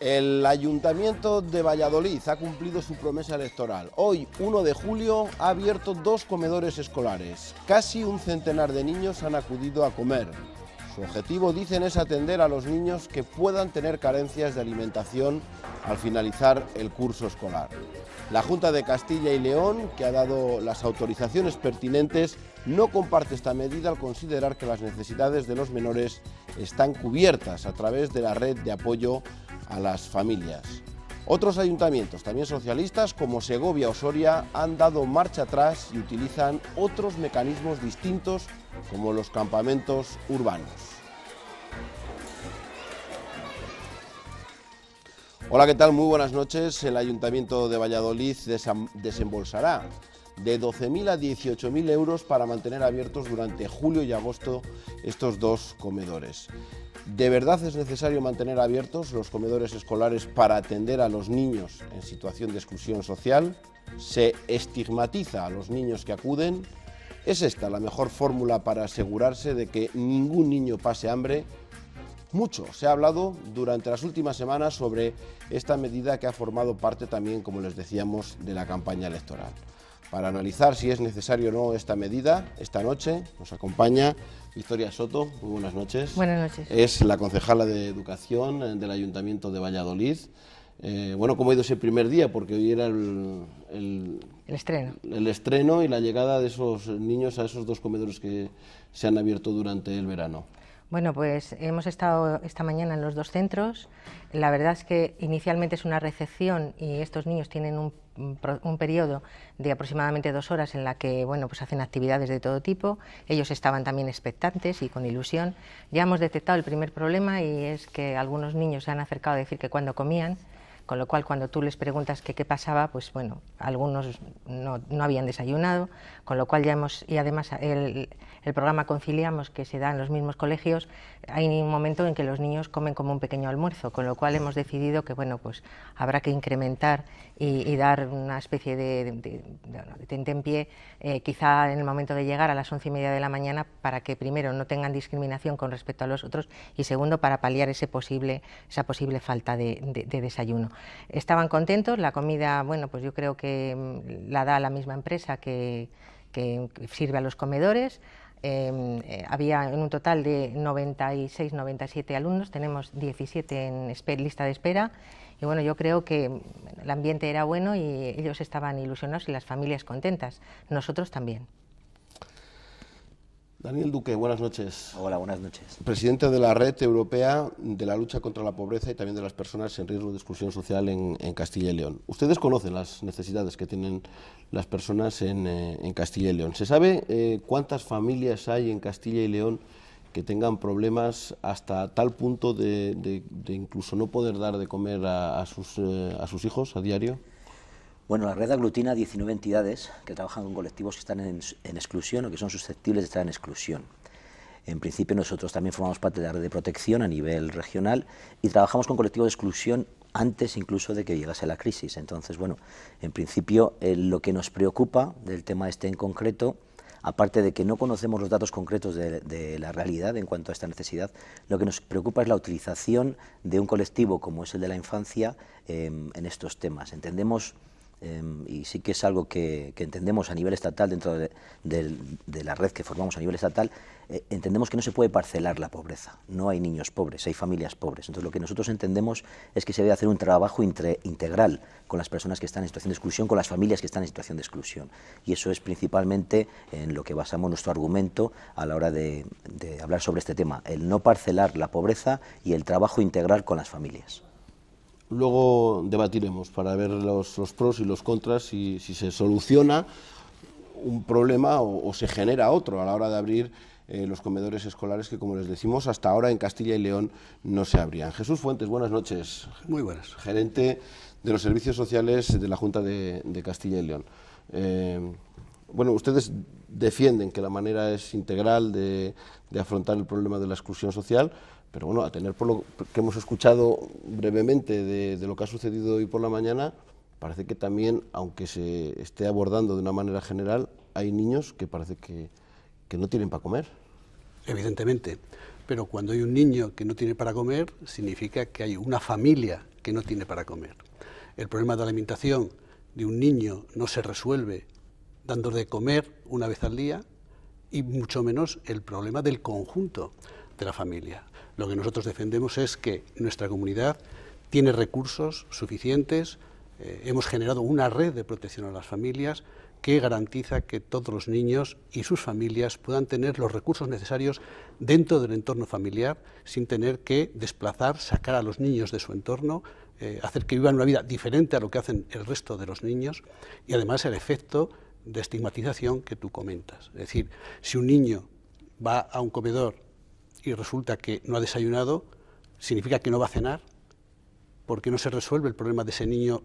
El Ayuntamiento de Valladolid ha cumplido su promesa electoral. Hoy, 1 de julio, ha abierto 2 comedores escolares. Casi un centenar de niños han acudido a comer. Su objetivo, dicen, es atender a los niños que puedan tener carencias de alimentación al finalizar el curso escolar. La Junta de Castilla y León, que ha dado las autorizaciones pertinentes, no comparte esta medida al considerar que las necesidades de los menores están cubiertas a través de la red de apoyo a las familias. Otros ayuntamientos, también socialistas, como Segovia o Soria, han dado marcha atrás y utilizan otros mecanismos distintos, como los campamentos urbanos. Hola, ¿qué tal? Muy buenas noches. El Ayuntamiento de Valladolid desembolsará de 12.000 a 18.000 euros para mantener abiertos durante julio y agosto estos 2 comedores. ¿De verdad es necesario mantener abiertos los comedores escolares para atender a los niños en situación de exclusión social? ¿Se estigmatiza a los niños que acuden? ¿Es esta la mejor fórmula para asegurarse de que ningún niño pase hambre? Mucho se ha hablado durante las últimas semanas sobre esta medida que ha formado parte también, como les decíamos, de la campaña electoral. Para analizar si es necesario o no esta medida, esta noche nos acompaña Victoria Soto. Muy buenas noches. Buenas noches. Es la concejala de Educación del Ayuntamiento de Valladolid. Bueno, ¿cómo ha ido ese primer día? Porque hoy era el estreno y la llegada de esos niños a esos 2 comedores que se han abierto durante el verano. Bueno, pues hemos estado esta mañana en los 2 centros. La verdad es que inicialmente es una recepción y estos niños tienen un periodo de aproximadamente 2 horas en la que, bueno, pues hacen actividades de todo tipo. Ellos estaban también expectantes y con ilusión. Ya hemos detectado el primer problema, y es que algunos niños se han acercado a decir que cuando comían, con lo cual cuando tú les preguntas qué pasaba, pues bueno, algunos no habían desayunado, con lo cual ya hemos, y además el programa Conciliamos, que se da en los mismos colegios, hay un momento en que los niños comen como un pequeño almuerzo, con lo cual hemos decidido que, bueno, pues habrá que incrementar y dar una especie de tentempié, quizá en el momento de llegar a las 11:30 de la mañana, para que primero no tengan discriminación con respecto a los otros y segundo para paliar esa posible falta de desayuno. Estaban contentos, la comida, bueno, pues yo creo que la da la misma empresa que sirve a los comedores. Había en un total de 96, 97 alumnos, tenemos 17 en lista de espera, y bueno, yo creo que el ambiente era bueno y ellos estaban ilusionados y las familias contentas, nosotros también. Daniel Duque, buenas noches. Hola, buenas noches. Presidente de la Red Europea de la Lucha contra la Pobreza y también de las personas en riesgo de exclusión social en Castilla y León. Ustedes conocen las necesidades que tienen las personas en Castilla y León. ¿Se sabe cuántas familias hay en Castilla y León que tengan problemas hasta tal punto de incluso no poder dar de comer a sus hijos a diario? Bueno, la red aglutina 19 entidades que trabajan con colectivos que están en exclusión o que son susceptibles de estar en exclusión. En principio nosotros también formamos parte de la red de protección a nivel regional y trabajamos con colectivos de exclusión antes incluso de que llegase la crisis. Entonces, bueno, en principio lo que nos preocupa del tema este en concreto, aparte de que no conocemos los datos concretos de la realidad en cuanto a esta necesidad, lo que nos preocupa es la utilización de un colectivo como es el de la infancia en estos temas. Entendemos, y sí que es algo que entendemos a nivel estatal, dentro de la red que formamos a nivel estatal, entendemos que no se puede parcelar la pobreza. No hay niños pobres, hay familias pobres. Entonces lo que nosotros entendemos es que se debe hacer un trabajo integral con las personas que están en situación de exclusión, con las familias que están en situación de exclusión. Y eso es principalmente en lo que basamos nuestro argumento a la hora de hablar sobre este tema, el no parcelar la pobreza y el trabajo integral con las familias. Luego debatiremos para ver los pros y los contras y si se soluciona un problema o se genera otro a la hora de abrir los comedores escolares que, como les decimos, hasta ahora en Castilla y León no se abrían. Jesús Fuentes, buenas noches. Muy buenas. Gerente de los Servicios Sociales de la Junta de Castilla y León. Bueno, ustedes defienden que la manera es integral de afrontar el problema de la exclusión social, pero bueno, a tener por lo que hemos escuchado brevemente de lo que ha sucedido hoy por la mañana, parece que también, aunque se esté abordando de una manera general, hay niños que parece que no tienen para comer. Evidentemente, pero cuando hay un niño que no tiene para comer, significa que hay una familia que no tiene para comer. El problema de la alimentación de un niño no se resuelve dando de comer una vez al día, y mucho menos el problema del conjunto de la familia. Lo que nosotros defendemos es que nuestra comunidad tiene recursos suficientes, hemos generado una red de protección a las familias que garantiza que todos los niños y sus familias puedan tener los recursos necesarios dentro del entorno familiar, sin tener que desplazar, sacar a los niños de su entorno, hacer que vivan una vida diferente a lo que hacen el resto de los niños, y además el efecto de estigmatización que tú comentas. Es decir, si un niño va a un comedor y resulta que no ha desayunado, significa que no va a cenar, porque no se resuelve el problema de ese niño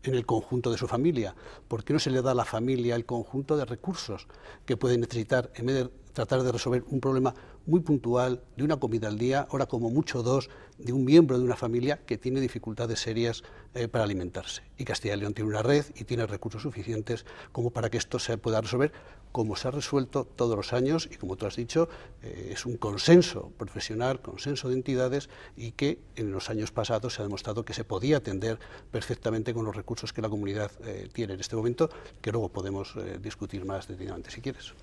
en el conjunto de su familia, porque no se le da a la familia el conjunto de recursos que puede necesitar, en vez de tratar de resolver un problema muy puntual de una comida al día, ahora como mucho dos, de un miembro de una familia que tiene dificultades serias para alimentarse. Y Castilla y León tiene una red y tiene recursos suficientes como para que esto se pueda resolver, como se ha resuelto todos los años, y como tú has dicho, es un consenso profesional, consenso de entidades, y que en los años pasados se ha demostrado que se podía atender perfectamente con los recursos que la comunidad tiene en este momento, que luego podemos discutir más detenidamente si quieres.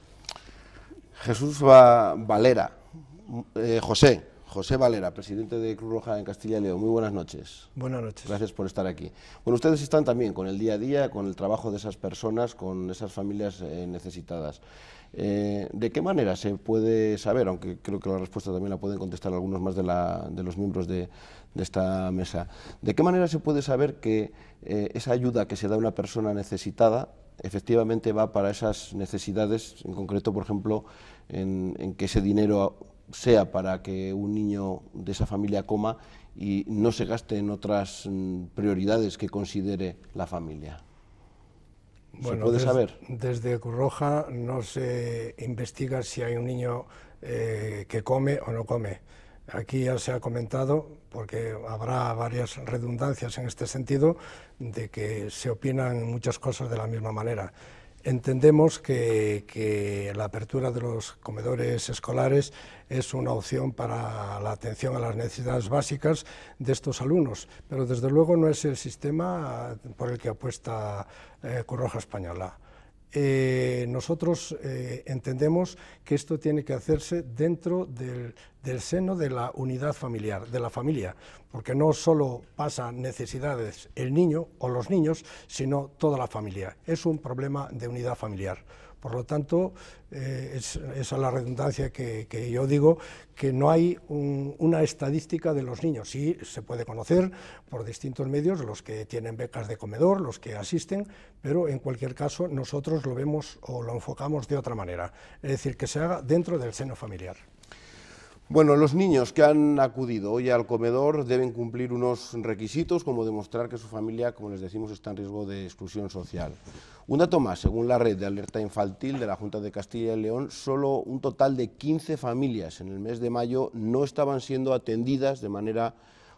Jesús Valera, José Valera, presidente de Cruz Roja en Castilla y León. Muy buenas noches. Buenas noches. Gracias por estar aquí. Bueno, ustedes están también con el día a día, con el trabajo de esas personas, con esas familias necesitadas. ¿De qué manera se puede saber, aunque creo que la respuesta también la pueden contestar algunos más de los miembros de esta mesa, de qué manera se puede saber que esa ayuda que se da a una persona necesitada efectivamente va para esas necesidades, en concreto, por ejemplo, en que ese dinero sea para que un niño de esa familia coma y no se gaste en otras prioridades que considere la familia? ¿Se puede saber? Desde Cruz Roja no se investiga si hay un niño que come o no come. Aquí ya se ha comentado, porque habrá varias redundancias en este sentido, de que se opinan muchas cosas de la misma manera. Entendemos que la apertura de los comedores escolares es una opción para la atención a las necesidades básicas de estos alumnos, pero desde luego no es el sistema por el que apuesta Cruz Roja Española. Nosotros entendemos que esto tiene que hacerse dentro del seno de la unidad familiar, de la familia, porque no solo pasa necesidades el niño o los niños, sino toda la familia. Es un problema de unidad familiar. Por lo tanto, esa es la redundancia que yo digo, que no hay una estadística de los niños. Sí, se puede conocer por distintos medios, los que tienen becas de comedor, los que asisten, pero en cualquier caso nosotros lo vemos o lo enfocamos de otra manera, es decir, que se haga dentro del seno familiar. Bueno, los niños que han acudido hoy al comedor deben cumplir unos requisitos, como demostrar que su familia, como les decimos, está en riesgo de exclusión social. Un dato más, según la red de alerta infantil de la Junta de Castilla y León, solo un total de 15 familias en el mes de mayo no estaban siendo atendidas de manera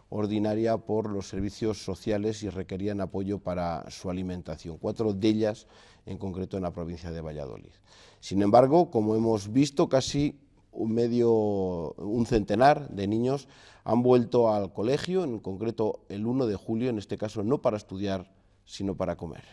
ordinaria por los servicios sociales y requerían apoyo para su alimentación, 4 de ellas en concreto en la provincia de Valladolid. Sin embargo, como hemos visto, casi un centenar de niños han vuelto al colegio, en concreto el 1 de julio, en este caso no para estudiar, sino para comer.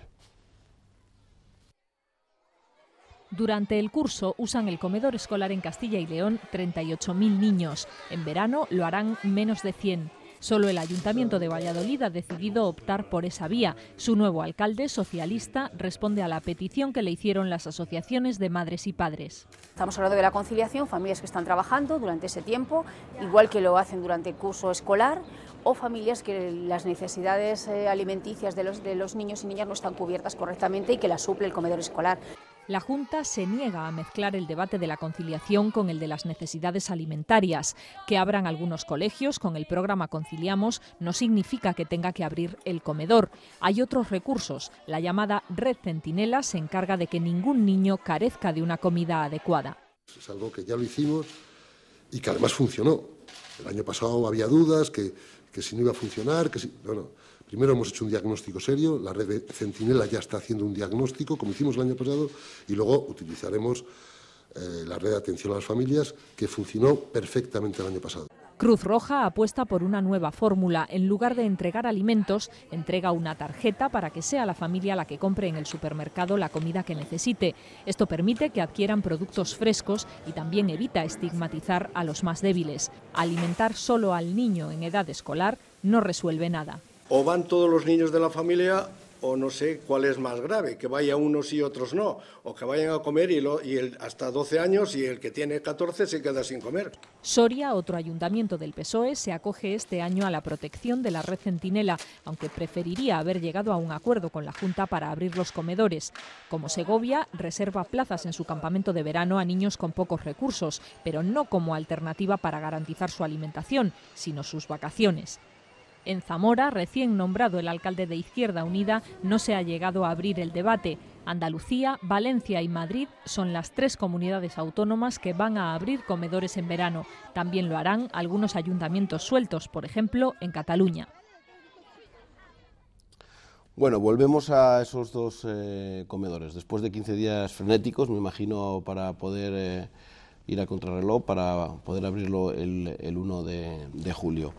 Durante el curso usan el comedor escolar en Castilla y León 38.000 niños. En verano lo harán menos de 100. Solo el Ayuntamiento de Valladolid ha decidido optar por esa vía. Su nuevo alcalde, socialista, responde a la petición que le hicieron las asociaciones de madres y padres. Estamos hablando de la conciliación, familias que están trabajando durante ese tiempo, igual que lo hacen durante el curso escolar, o familias que las necesidades alimenticias de los niños y niñas no están cubiertas correctamente y que las suple el comedor escolar. La Junta se niega a mezclar el debate de la conciliación con el de las necesidades alimentarias. Que abran algunos colegios con el programa Conciliamos no significa que tenga que abrir el comedor. Hay otros recursos. La llamada Red Centinela se encarga de que ningún niño carezca de una comida adecuada. Es algo que ya lo hicimos y que además funcionó. El año pasado había dudas, que si no iba a funcionar, que si... Bueno, primero hemos hecho un diagnóstico serio, la red de Centinela ya está haciendo un diagnóstico, como hicimos el año pasado, y luego utilizaremos la red de atención a las familias, que funcionó perfectamente el año pasado. Cruz Roja apuesta por una nueva fórmula. En lugar de entregar alimentos, entrega una tarjeta para que sea la familia la que compre en el supermercado la comida que necesite. Esto permite que adquieran productos frescos y también evita estigmatizar a los más débiles. Alimentar solo al niño en edad escolar no resuelve nada. O van todos los niños de la familia, o no sé cuál es más grave, que vaya unos y otros no, o que vayan a comer hasta 12 años y el que tiene 14 se queda sin comer. Soria, otro ayuntamiento del PSOE, se acoge este año a la protección de la red Centinela, aunque preferiría haber llegado a un acuerdo con la Junta para abrir los comedores. Como Segovia, reserva plazas en su campamento de verano a niños con pocos recursos, pero no como alternativa para garantizar su alimentación, sino sus vacaciones. En Zamora, recién nombrado el alcalde de Izquierda Unida, no se ha llegado a abrir el debate. Andalucía, Valencia y Madrid son las 3 comunidades autónomas que van a abrir comedores en verano. También lo harán algunos ayuntamientos sueltos, por ejemplo, en Cataluña. Bueno, volvemos a esos 2 comedores. Después de 15 días frenéticos, me imagino, para poder ir a contrarreloj, para poder abrirlo el 1 de julio.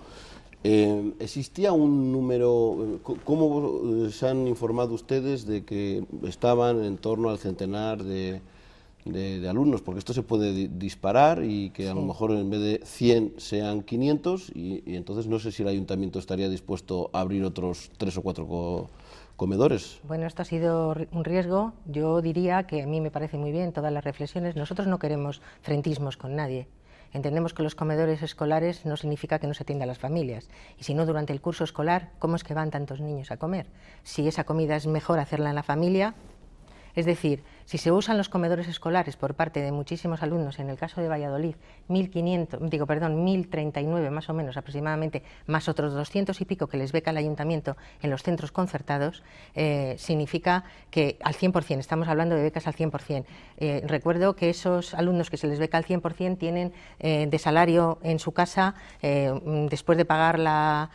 ¿Existía un número? ¿Cómo se han informado ustedes de que estaban en torno al centenar de alumnos? Porque esto se puede disparar y que a lo mejor en vez de 100 sean 500 y entonces no sé si el ayuntamiento estaría dispuesto a abrir otros 3 o 4 comedores. Bueno, esto ha sido un riesgo. Yo diría que a mí me parece muy bien todas las reflexiones. Nosotros no queremos frentismos con nadie. Entendemos que los comedores escolares no significa que no se atienda a las familias. Y si no, durante el curso escolar, ¿cómo es que van tantos niños a comer? Si esa comida es mejor hacerla en la familia. Es decir, si se usan los comedores escolares por parte de muchísimos alumnos, en el caso de Valladolid, 1.039 más o menos aproximadamente, más otros 200 y pico que les beca el ayuntamiento en los centros concertados, significa que al 100%, estamos hablando de becas al 100%. Recuerdo que esos alumnos que se les beca al 100% tienen de salario en su casa, después de pagar la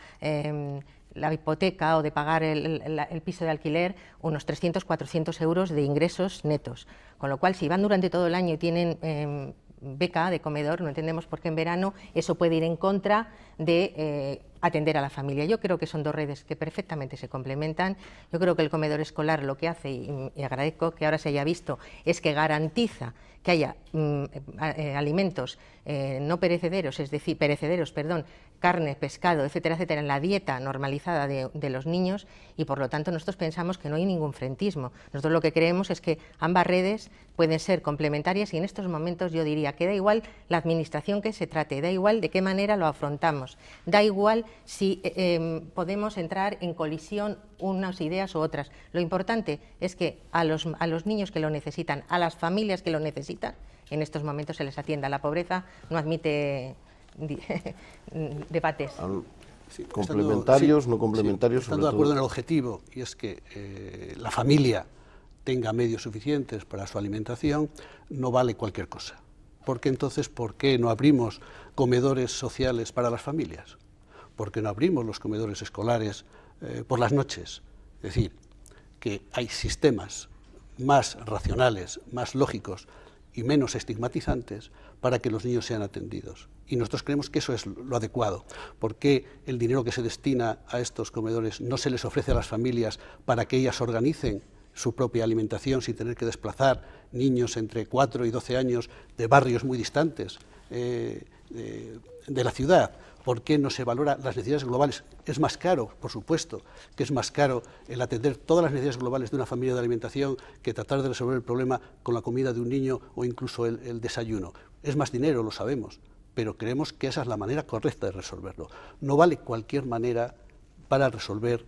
hipoteca o de pagar el piso de alquiler, unos 300-400 euros de ingresos netos. Con lo cual, si van durante todo el año y tienen beca de comedor, no entendemos por qué en verano eso puede ir en contra de atender a la familia. Yo creo que son 2 redes que perfectamente se complementan. Yo creo que el comedor escolar lo que hace, y agradezco que ahora se haya visto, es que garantiza que haya alimentos no perecederos, es decir, carne, pescado, etcétera, etcétera, en la dieta normalizada de los niños, y por lo tanto nosotros pensamos que no hay ningún frentismo. Nosotros lo que creemos es que ambas redes pueden ser complementarias y en estos momentos yo diría que da igual la administración que se trate, da igual de qué manera lo afrontamos, da igual si podemos entrar en colisión unas ideas u otras. Lo importante es que a los niños que lo necesitan, a las familias que lo necesitan, en estos momentos se les atienda. La pobreza no admite debates. Sí, complementarios, no complementarios. Estando de acuerdo en el objetivo, y es que la familia tenga medios suficientes para su alimentación, no vale cualquier cosa. Porque entonces, ¿por qué no abrimos comedores sociales para las familias? ¿Por qué no abrimos los comedores escolares por las noches? Es decir, que hay sistemas más racionales, más lógicos y menos estigmatizantes para que los niños sean atendidos. Y nosotros creemos que eso es lo adecuado. ¿Por qué el dinero que se destina a estos comedores no se les ofrece a las familias para que ellas organicen su propia alimentación sin tener que desplazar niños entre 4 y 12 años de barrios muy distantes de la ciudad? ¿Por qué no se valora las necesidades globales? Es más caro, por supuesto, que es más caro el atender todas las necesidades globales de una familia de alimentación que tratar de resolver el problema con la comida de un niño o incluso el desayuno. Es más dinero, lo sabemos, pero creemos que esa es la manera correcta de resolverlo. No vale cualquier manera para resolver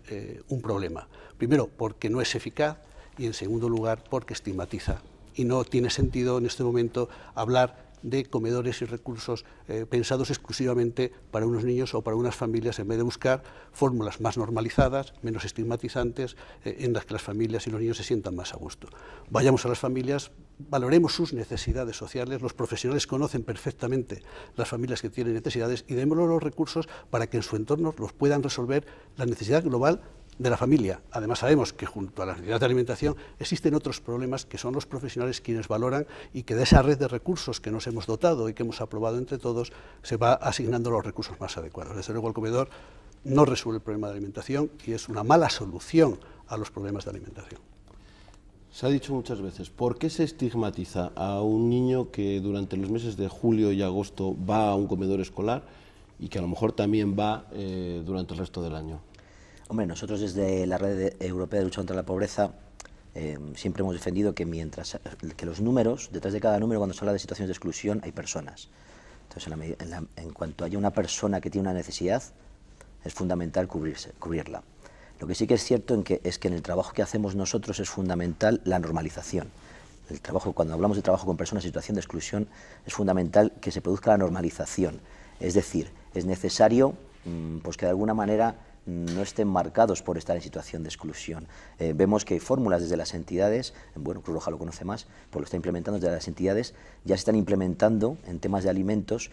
un problema. Primero, porque no es eficaz, y en segundo lugar, porque estigmatiza. Y no tiene sentido en este momento hablar de comedores y recursos pensados exclusivamente para unos niños o para unas familias, en vez de buscar fórmulas más normalizadas, menos estigmatizantes, en las que las familias y los niños se sientan más a gusto. Vayamos a las familias, valoremos sus necesidades sociales, los profesionales conocen perfectamente las familias que tienen necesidades y démosles los recursos para que en su entorno los puedan resolver la necesidad global de la familia. Además sabemos que junto a la necesidad de alimentación existen otros problemas que son los profesionales quienes valoran, y que de esa red de recursos que nos hemos dotado y que hemos aprobado entre todos se va asignando los recursos más adecuados. Desde luego el comedor no resuelve el problema de alimentación y es una mala solución a los problemas de alimentación. Se ha dicho muchas veces, ¿por qué se estigmatiza a un niño que durante los meses de julio y agosto va a un comedor escolar y que a lo mejor también va durante el resto del año? Hombre, nosotros desde la Red Europea de Lucha contra la Pobreza siempre hemos defendido que que los números, detrás de cada número, cuando se habla de situaciones de exclusión, hay personas. Entonces, en cuanto haya una persona que tiene una necesidad, es fundamental cubrirla. Lo que sí que es cierto es que en el trabajo que hacemos nosotros es fundamental la normalización. Cuando hablamos de trabajo con personas en situación de exclusión, es fundamental que se produzca la normalización. Es decir, es necesario pues que de alguna manera no estén marcados por estar en situación de exclusión. Vemos que hay fórmulas desde las entidades, bueno, Cruz Roja lo conoce más, pues lo está implementando desde las entidades, ya se están implementando en temas de alimentos,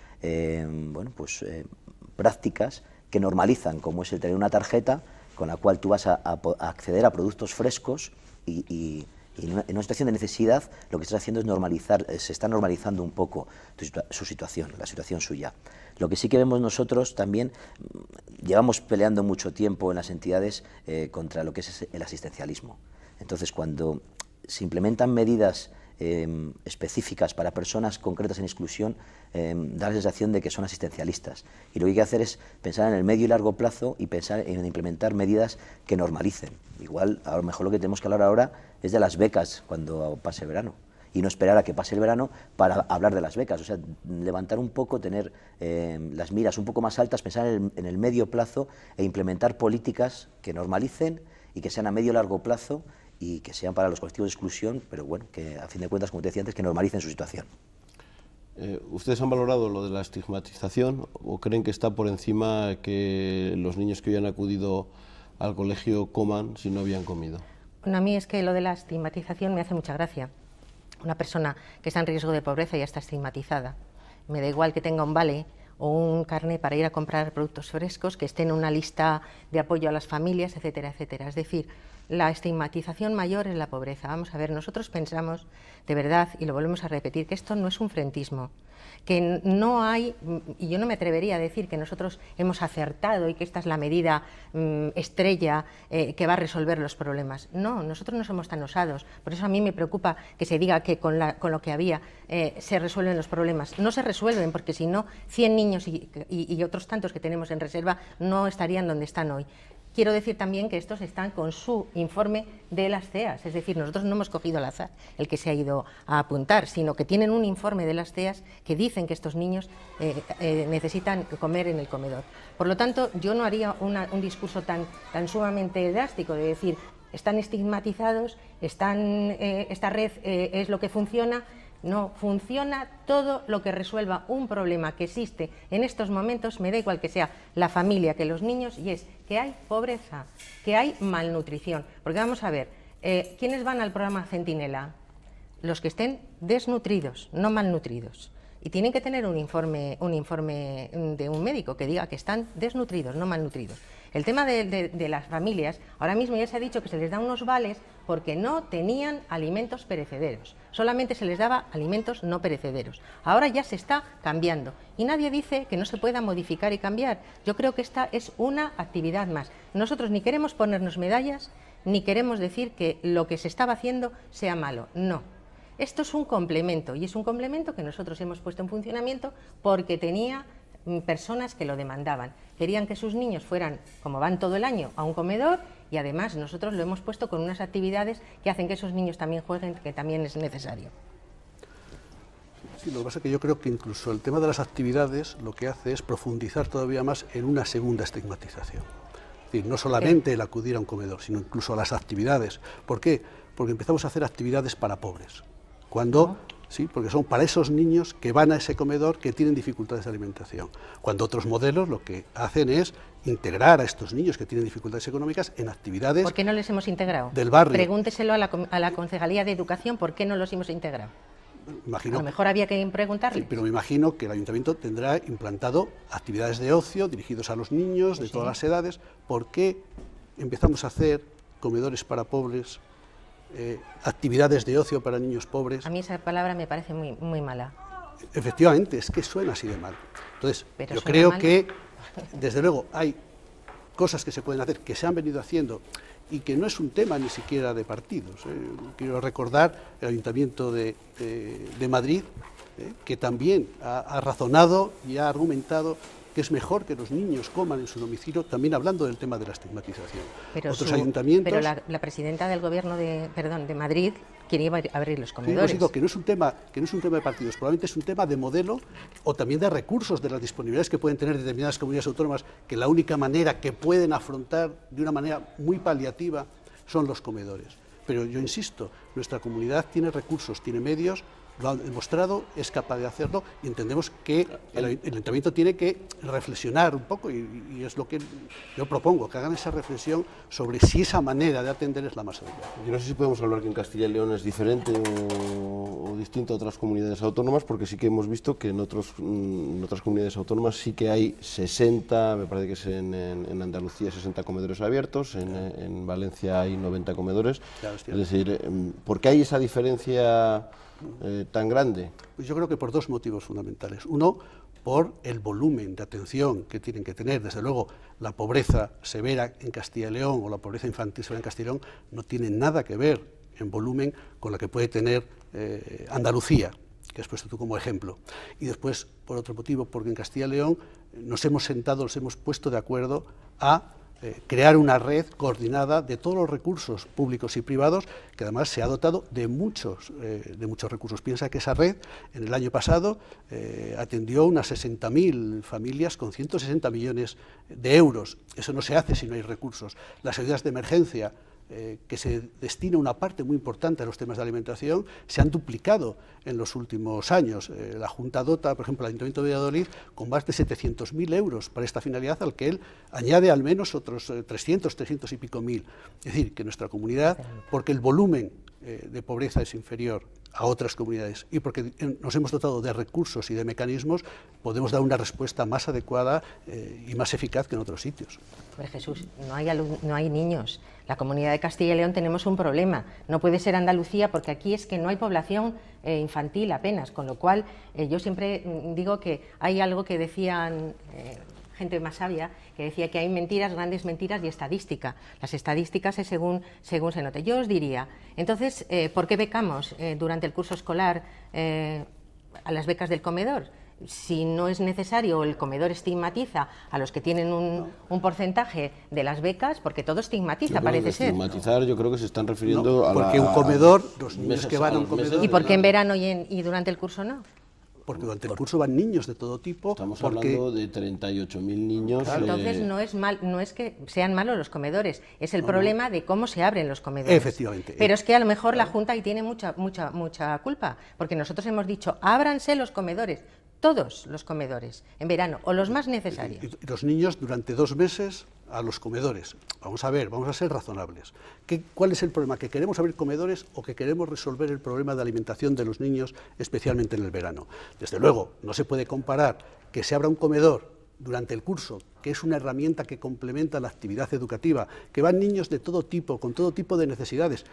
prácticas que normalizan, como es el tener una tarjeta con la cual tú vas a acceder a productos frescos y en una situación de necesidad lo que estás haciendo es normalizar, se está normalizando un poco su situación, la situación suya. Lo que sí que vemos nosotros también, llevamos peleando mucho tiempo en las entidades contra lo que es el asistencialismo. Entonces, cuando se implementan medidas específicas para personas concretas en exclusión, da la sensación de que son asistencialistas. Y lo que hay que hacer es pensar en el medio y largo plazo y pensar en implementar medidas que normalicen. Igual, a lo mejor lo que tenemos que hablar ahora es de las becas cuando pase el verano. Y no esperar a que pase el verano para hablar de las becas. O sea, levantar un poco, tener las miras un poco más altas, pensar en el medio plazo e implementar políticas que normalicen y que sean a medio y largo plazo y que sean para los colectivos de exclusión, pero bueno, que a fin de cuentas, como te decía antes, que normalicen su situación. ¿Ustedes han valorado lo de la estigmatización o creen que está por encima que los niños que hoy han acudido al colegio coman si no habían comido? Bueno, a mí es que lo de la estigmatización me hace mucha gracia. Una persona que está en riesgo de pobreza ya está estigmatizada. Me da igual que tenga un vale o un carné para ir a comprar productos frescos, que esté en una lista de apoyo a las familias, etcétera, etcétera. Es decir, la estigmatización mayor es la pobreza. Vamos a ver, nosotros pensamos de verdad, y lo volvemos a repetir, que esto no es un frentismo, que no hay, y yo no me atrevería a decir que nosotros hemos acertado y que esta es la medida estrella que va a resolver los problemas. No, nosotros no somos tan osados. Por eso a mí me preocupa que se diga que con lo que había se resuelven los problemas. No se resuelven, porque si no, 100 niños y otros tantos que tenemos en reserva no estarían donde están hoy. Quiero decir también que estos están con su informe de las CEAS, es decir, nosotros no hemos cogido al azar el que se ha ido a apuntar, sino que tienen un informe de las CEAS que dicen que estos niños necesitan comer en el comedor. Por lo tanto, yo no haría un discurso tan sumamente drástico de decir, están estigmatizados, esta red es lo que funciona. No, funciona todo lo que resuelva un problema que existe en estos momentos, me da igual que sea la familia que los niños, y es que hay pobreza, que hay malnutrición. Porque vamos a ver, ¿quiénes van al programa Centinela? Los que estén desnutridos, no malnutridos. Y tienen que tener un informe de un médico que diga que están desnutridos, no malnutridos. El tema de las familias, ahora mismo ya se ha dicho que se les da unos vales porque no tenían alimentos perecederos, solamente se les daba alimentos no perecederos. Ahora ya se está cambiando y nadie dice que no se pueda modificar y cambiar. Yo creo que esta es una actividad más. Nosotros ni queremos ponernos medallas, ni queremos decir que lo que se estaba haciendo sea malo, no. Esto es un complemento y es un complemento que nosotros hemos puesto en funcionamiento porque tenía personas que lo demandaban. Querían que sus niños fueran, como van todo el año, a un comedor y además nosotros lo hemos puesto con unas actividades que hacen que esos niños también jueguen, que también es necesario. Sí, lo que pasa es que yo creo que incluso el tema de las actividades lo que hace es profundizar todavía más en una segunda estigmatización. Es decir, no solamente el acudir a un comedor, sino incluso a las actividades. ¿Por qué? Porque empezamos a hacer actividades para pobres. Cuando... Sí, porque son para esos niños que van a ese comedor que tienen dificultades de alimentación. Cuando otros modelos lo que hacen es integrar a estos niños que tienen dificultades económicas en actividades. ¿Por qué no les hemos integrado? Del barrio. Pregúnteselo a la Concejalía de Educación, ¿por qué no los hemos integrado? Imagino, a lo mejor había que preguntarles. Sí, pero me imagino que el Ayuntamiento tendrá implantado actividades de ocio dirigidos a los niños de todas las edades. ¿Por qué empezamos a hacer comedores para pobres, actividades de ocio para niños pobres. A mí esa palabra me parece muy mala. Efectivamente, es que suena así de mal. Entonces, pero yo creo que, desde luego, hay cosas que se pueden hacer, que se han venido haciendo, y que no es un tema ni siquiera de partidos. Quiero recordar el Ayuntamiento de Madrid, que también ha razonado y ha argumentado que es mejor que los niños coman en su domicilio, también hablando del tema de la estigmatización. Pero otros ayuntamientos... Pero la presidenta del Gobierno de Madrid quería abrir los comedores. Sí, digo que no es un tema de partidos, probablemente es un tema de modelo o también de recursos, de las disponibilidades que pueden tener determinadas comunidades autónomas, que la única manera que pueden afrontar de una manera muy paliativa son los comedores. Pero yo insisto, nuestra comunidad tiene recursos, tiene medios, lo ha demostrado, es capaz de hacerlo, y entendemos que el Ayuntamiento tiene que reflexionar un poco, y es lo que yo propongo, que hagan esa reflexión sobre si esa manera de atender es la más adecuada. Yo no sé si podemos hablar que en Castilla y León es diferente o distinto a otras comunidades autónomas, porque sí que hemos visto que en otras comunidades autónomas sí que hay 60, me parece que es en Andalucía 60 comedores abiertos, en Valencia hay 90 comedores. Claro, es decir, ¿por qué hay esa diferencia tan grande? Pues yo creo que por dos motivos fundamentales. Uno, por el volumen de atención que tienen que tener. Desde luego, la pobreza severa en Castilla y León o la pobreza infantil severa en Castilla y León no tiene nada que ver en volumen con la que puede tener Andalucía, que has puesto tú como ejemplo. Y después, por otro motivo, porque en Castilla y León nos hemos puesto de acuerdo a crear una red coordinada de todos los recursos públicos y privados, que además se ha dotado de muchos recursos. Piensa que esa red en el año pasado atendió unas 60.000 familias con 160 millones de euros. Eso no se hace si no hay recursos. Las ayudas de emergencia, que se destina una parte muy importante a los temas de alimentación, se han duplicado en los últimos años. La Junta dota, por ejemplo, al Ayuntamiento de Valladolid con más de 700.000 euros para esta finalidad, al que él añade al menos otros 300 y pico mil. Es decir, que nuestra comunidad, porque el volumen de pobreza es inferior a otras comunidades y porque nos hemos dotado de recursos y de mecanismos, podemos dar una respuesta más adecuada y más eficaz que en otros sitios. Pues Jesús, no hay niños. La Comunidad de Castilla y León tenemos un problema. No puede ser Andalucía, porque aquí es que no hay población infantil apenas, con lo cual yo siempre digo que hay algo que decían gente más sabia, que decía que hay mentiras, grandes mentiras y estadística. Las estadísticas es según se note. Yo os diría, entonces, ¿por qué becamos durante el curso escolar a las becas del comedor? Si no es necesario, el comedor estigmatiza a los que tienen un porcentaje de las becas, porque todo estigmatiza, parece ser. Estigmatizar, yo creo que se están refiriendo a porque un comedor, los niños que van a un comedor... ¿Y por qué en verano y durante el curso no? Porque durante el curso van niños de todo tipo. Estamos hablando de 38.000 niños. Claro. Entonces no es que sean malos los comedores, es el problema de cómo se abren los comedores. Efectivamente. Pero es que a lo mejor la Junta ahí tiene mucha culpa, porque nosotros hemos dicho, ábranse los comedores, todos los comedores, en verano, o los más necesarios. Y los niños durante 2 meses a los comedores. Vamos a ser razonables. ¿Cuál es el problema? ¿Que queremos abrir comedores o que queremos resolver el problema de alimentación de los niños, especialmente en el verano? Desde luego, no se puede comparar que se abra un comedor durante el curso, que es una herramienta que complementa la actividad educativa, que van niños de todo tipo, con todo tipo de necesidades,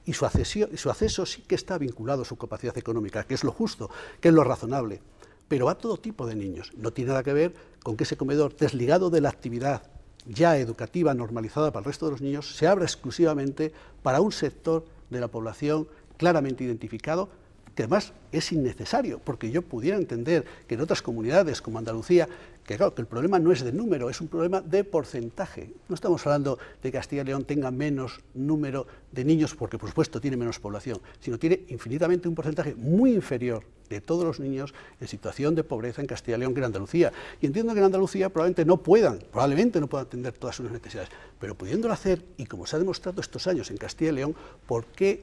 y su acceso sí que está vinculado a su capacidad económica, que es lo justo, que es lo razonable. Pero va todo tipo de niños. No tiene nada que ver con que ese comedor, desligado de la actividad ya educativa normalizada para el resto de los niños, se abra exclusivamente para un sector de la población claramente identificado, que además es innecesario, porque yo pudiera entender que en otras comunidades como Andalucía, que claro, que el problema no es de número, es un problema de porcentaje. No estamos hablando de que Castilla y León tenga menos número de niños, porque por supuesto tiene menos población, sino tiene infinitamente un porcentaje muy inferior de todos los niños en situación de pobreza en Castilla y León que en Andalucía. Y entiendo que en Andalucía probablemente no puedan atender todas sus necesidades, pero pudiéndolo hacer, y como se ha demostrado estos años en Castilla y León, ¿por qué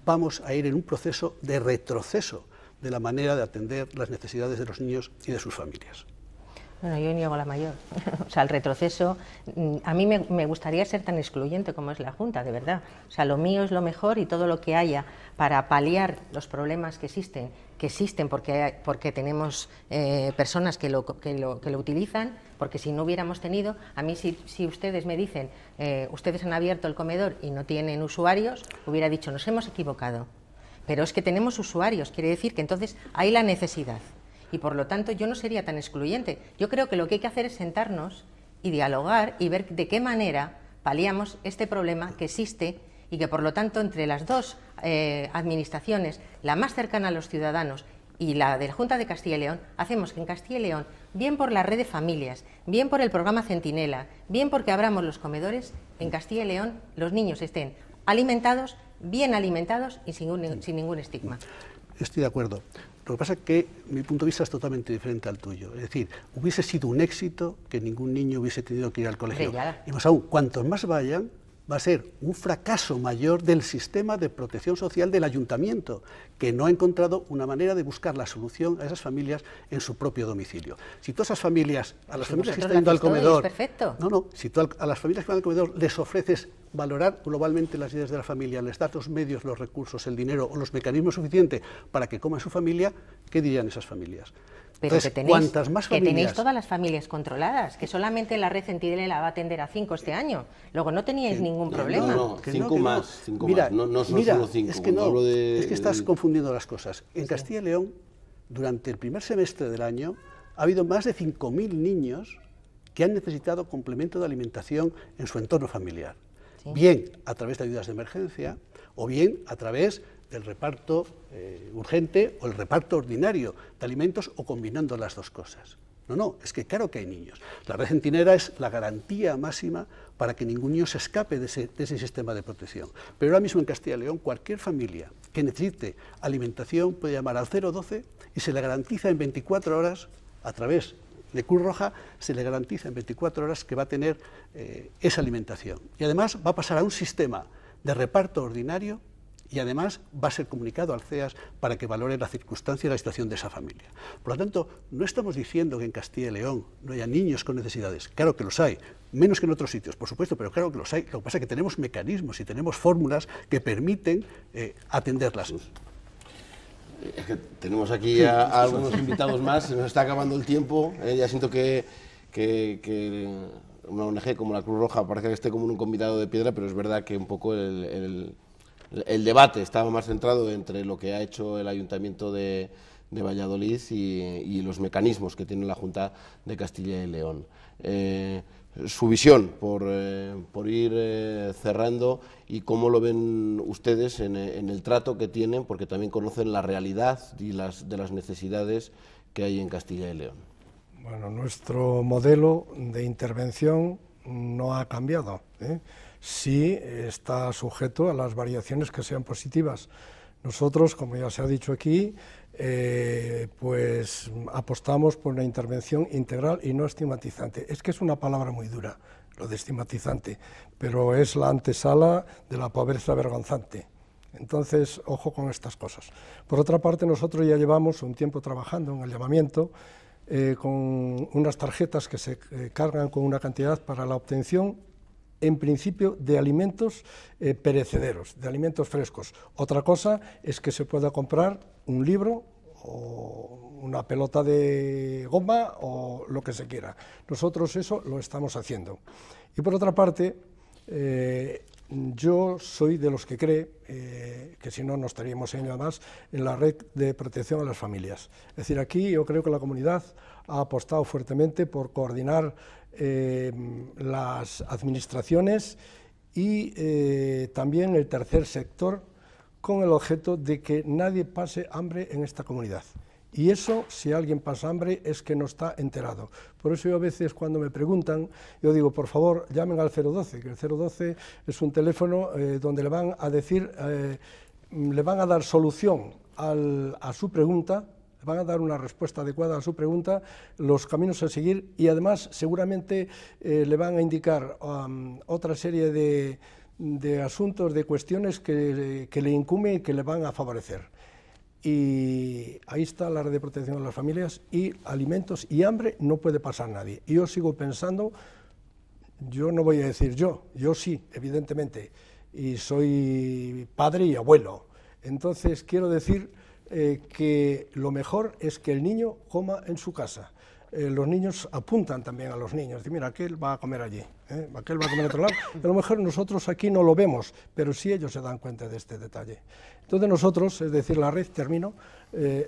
vamos a ir en un proceso de retroceso de la manera de atender las necesidades de los niños y de sus familias? Bueno, yo niego la mayor. O sea, el retroceso, a mí me gustaría ser tan excluyente como es la Junta, de verdad. O sea, lo mío es lo mejor y todo lo que haya para paliar los problemas que existen porque tenemos personas que lo utilizan, porque si no hubiéramos tenido, a mí si ustedes me dicen, ustedes han abierto el comedor y no tienen usuarios, hubiera dicho, nos hemos equivocado. Pero es que tenemos usuarios, quiere decir que entonces hay la necesidad. Y por lo tanto yo no sería tan excluyente. Yo creo que lo que hay que hacer es sentarnos y dialogar y ver de qué manera paliamos este problema que existe y que por lo tanto entre las dos administraciones, la más cercana a los ciudadanos y la de la Junta de Castilla y León, hacemos que en Castilla y León, bien por la red de familias, bien por el programa Centinela, bien porque abramos los comedores, en Castilla y León los niños estén alimentados, bien alimentados y sin ningún estigma. Estoy de acuerdo. Lo que pasa es que mi punto de vista es totalmente diferente al tuyo. Es decir, hubiese sido un éxito que ningún niño hubiese tenido que ir al colegio. Y más aún, cuantos más vayan, va a ser un fracaso mayor del sistema de protección social del ayuntamiento, que no ha encontrado una manera de buscar la solución a esas familias en su propio domicilio. Si todas esas familias, a las familias que están yendo al comedor, si tú a las familias que van al comedor les ofreces valorar globalmente las ideas de la familia, les das los medios, los recursos, el dinero o los mecanismos suficientes para que coman su familia, ¿qué dirían esas familias? Pero entonces, que tenéis todas las familias controladas, que solamente la red Centinela va a atender a 5 este año. Luego no teníais ningún problema. No, 5 más. No son solo 5. Es que estás confundiendo las cosas. En Castilla y León, durante el primer semestre del año, ha habido más de 5.000 niños que han necesitado complemento de alimentación en su entorno familiar. Sí. Bien a través de ayudas de emergencia o bien a través del reparto urgente o el reparto ordinario de alimentos o combinando las dos cosas. No, es que claro que hay niños. La red Centinela es la garantía máxima para que ningún niño se escape de ese sistema de protección. Pero ahora mismo en Castilla y León, cualquier familia que necesite alimentación puede llamar al 012 y se le garantiza en 24 horas, a través de Cruz Roja, se le garantiza en 24 horas que va a tener esa alimentación. Y además va a pasar a un sistema de reparto ordinario y además va a ser comunicado al CEAS para que valore la circunstancia y la situación de esa familia. Por lo tanto, no estamos diciendo que en Castilla y León no haya niños con necesidades. Claro que los hay, menos que en otros sitios, por supuesto, pero claro que los hay. Lo que pasa es que tenemos mecanismos y tenemos fórmulas que permiten atenderlas. Es que tenemos aquí a algunos invitados más, se nos está acabando el tiempo. Ya siento que una ONG como la Cruz Roja parece que esté como un convidado de piedra, pero es verdad que un poco el debate estaba más centrado entre lo que ha hecho el Ayuntamiento de Valladolid y los mecanismos que tiene la Junta de Castilla y León. Su visión por ir cerrando y cómo lo ven ustedes en el trato que tienen, porque también conocen la realidad y de las necesidades que hay en Castilla y León. Bueno, nuestro modelo de intervención no ha cambiado, sí está sujeto a las variaciones que sean positivas. Nosotros, como ya se ha dicho aquí, pues apostamos por una intervención integral y no estigmatizante. Es que es una palabra muy dura, lo de estigmatizante, pero es la antesala de la pobreza vergonzante. Entonces, ojo con estas cosas. Por otra parte, nosotros ya llevamos un tiempo trabajando en el llamamiento con unas tarjetas que se cargan con una cantidad para la obtención, en principio, de alimentos perecederos, de alimentos frescos. Otra cosa es que se pueda comprar un libro o una pelota de goma o lo que se quiera. Nosotros eso lo estamos haciendo. Y por otra parte, yo soy de los que cree, que si no, no estaríamos en nada más, en la red de protección a las familias. Es decir, aquí yo creo que la comunidad ha apostado fuertemente por coordinar las administraciones y también el tercer sector con el objeto de que nadie pase hambre en esta comunidad. Y eso, si alguien pasa hambre, es que no está enterado. Por eso yo a veces cuando me preguntan, yo digo, por favor, llamen al 012, que el 012 es un teléfono donde le van a decir, le van a dar solución a su pregunta, le van a dar una respuesta adecuada a su pregunta, los caminos a seguir y además seguramente le van a indicar otra serie de asuntos, de cuestiones que le incumben y que le van a favorecer. y ahí está la red de protección de las familias, y alimentos y hambre no puede pasar nadie. Y yo sigo pensando, yo no voy a decir yo sí, evidentemente, y soy padre y abuelo, entonces quiero decir que lo mejor es que el niño coma en su casa. Los niños apuntan también a los niños, dicen, mira, aquel va a comer allí, aquel va a comer a otro lado. A lo mejor nosotros aquí no lo vemos, pero sí ellos se dan cuenta de este detalle. Entonces nosotros, es decir, la red,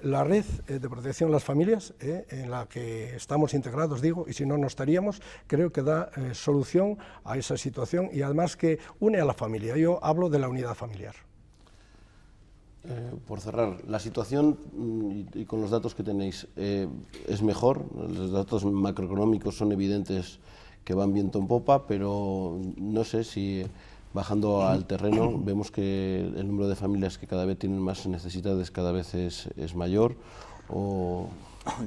la red de protección de las familias, en la que estamos integrados, digo, y si no, no estaríamos, creo que da solución a esa situación y además que une a la familia. Yo hablo de la unidad familiar. Por cerrar, la situación y con los datos que tenéis, ¿es mejor? Los datos macroeconómicos son evidentes que van viento en popa, pero no sé si bajando al terreno vemos que el número de familias que cada vez tienen más necesidades cada vez es mayor, o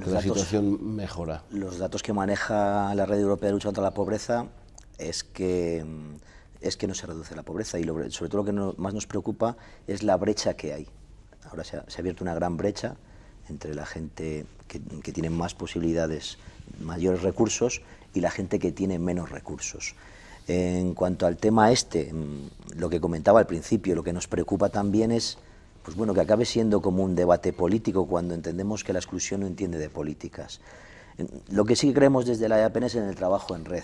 que la situación mejora. Los datos que maneja la Red Europea de Lucha contra la Pobreza es que no se reduce la pobreza, y sobre todo lo que más nos preocupa es la brecha que hay. Ahora se ha abierto una gran brecha entre la gente que tiene más posibilidades, mayores recursos, y la gente que tiene menos recursos. En cuanto al tema lo que comentaba al principio, lo que nos preocupa también es pues bueno, que acabe siendo como un debate político cuando entendemos que la exclusión no entiende de políticas. Lo que sí creemos desde la EAPN es en el trabajo en red.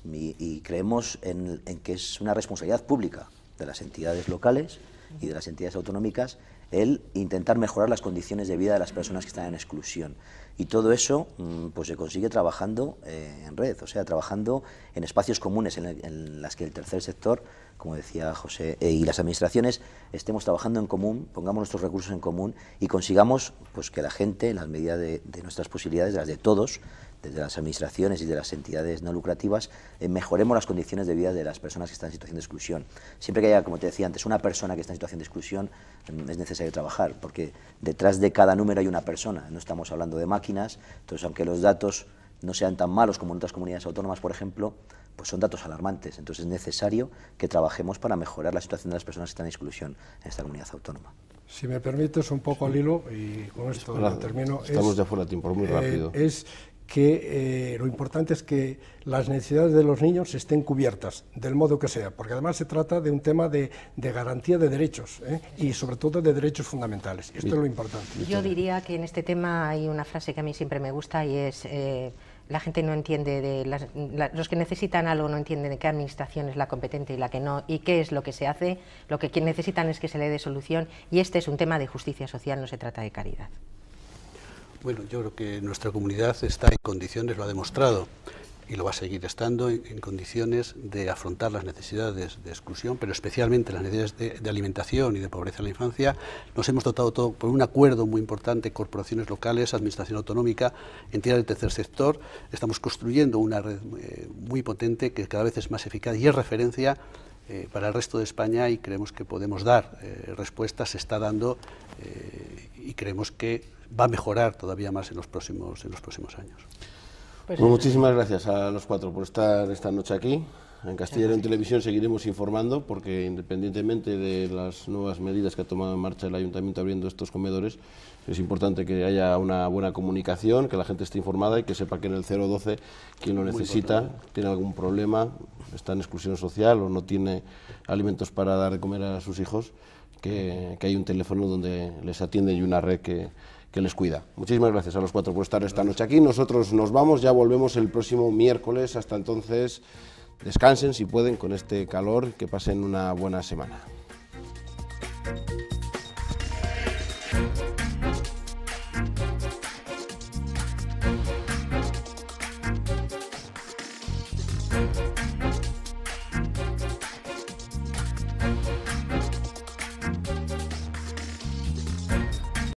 Y creemos en que es una responsabilidad pública de las entidades locales y de las entidades autonómicas el intentar mejorar las condiciones de vida de las personas que están en exclusión. Y todo eso pues se consigue trabajando en red, o sea, trabajando en espacios comunes en las que el tercer sector, como decía José, y las administraciones estemos trabajando en común, pongamos nuestros recursos en común y consigamos pues que la gente, en la medida de nuestras posibilidades, de las de todos, desde las administraciones y de las entidades no lucrativas, mejoremos las condiciones de vida de las personas que están en situación de exclusión. Siempre que haya, como te decía antes, una persona que está en situación de exclusión, es necesario trabajar, porque detrás de cada número hay una persona, no estamos hablando de máquinas. Entonces, aunque los datos no sean tan malos como en otras comunidades autónomas, por ejemplo, pues son datos alarmantes. Entonces es necesario que trabajemos para mejorar la situación de las personas que están en exclusión en esta comunidad autónoma. Si me permites un poco al hilo, y con esto termino. Estamos ya fuera de tiempo, muy rápido. Es que lo importante es que las necesidades de los niños estén cubiertas, del modo que sea, porque además se trata de un tema de garantía de derechos, y sobre todo de derechos fundamentales. Esto es lo importante. Yo diría que en este tema hay una frase que a mí siempre me gusta y es la gente no entiende, los que necesitan algo no entienden de qué administración es la competente y la que no, y qué es lo que se hace. Lo que necesitan es que se le dé solución, y este es un tema de justicia social, no se trata de caridad. Bueno, yo creo que nuestra comunidad está en condiciones, lo ha demostrado, y lo va a seguir estando, en condiciones de afrontar las necesidades de exclusión, pero especialmente las necesidades de alimentación y de pobreza en la infancia. Nos hemos dotado todo por un acuerdo muy importante, corporaciones locales, administración autonómica, entidades del tercer sector. Estamos construyendo una red muy potente que cada vez es más eficaz y es referencia para el resto de España, y creemos que podemos dar respuestas, se está dando, y creemos que va a mejorar todavía más en los próximos años. Pues muchísimas gracias a los cuatro por estar esta noche aquí. En Castilla y León Televisión seguiremos informando, porque independientemente de las nuevas medidas que ha tomado en marcha el Ayuntamiento abriendo estos comedores, es importante que haya una buena comunicación, que la gente esté informada y que sepa que en el 012 quien lo necesita, tiene algún problema, está en exclusión social o no tiene alimentos para dar de comer a sus hijos, que hay un teléfono donde les atienden y una red que les cuida. Muchísimas gracias a los cuatro por estar esta noche aquí. Nosotros nos vamos, ya volvemos el próximo miércoles. Hasta entonces, descansen si pueden con este calor, que pasen una buena semana.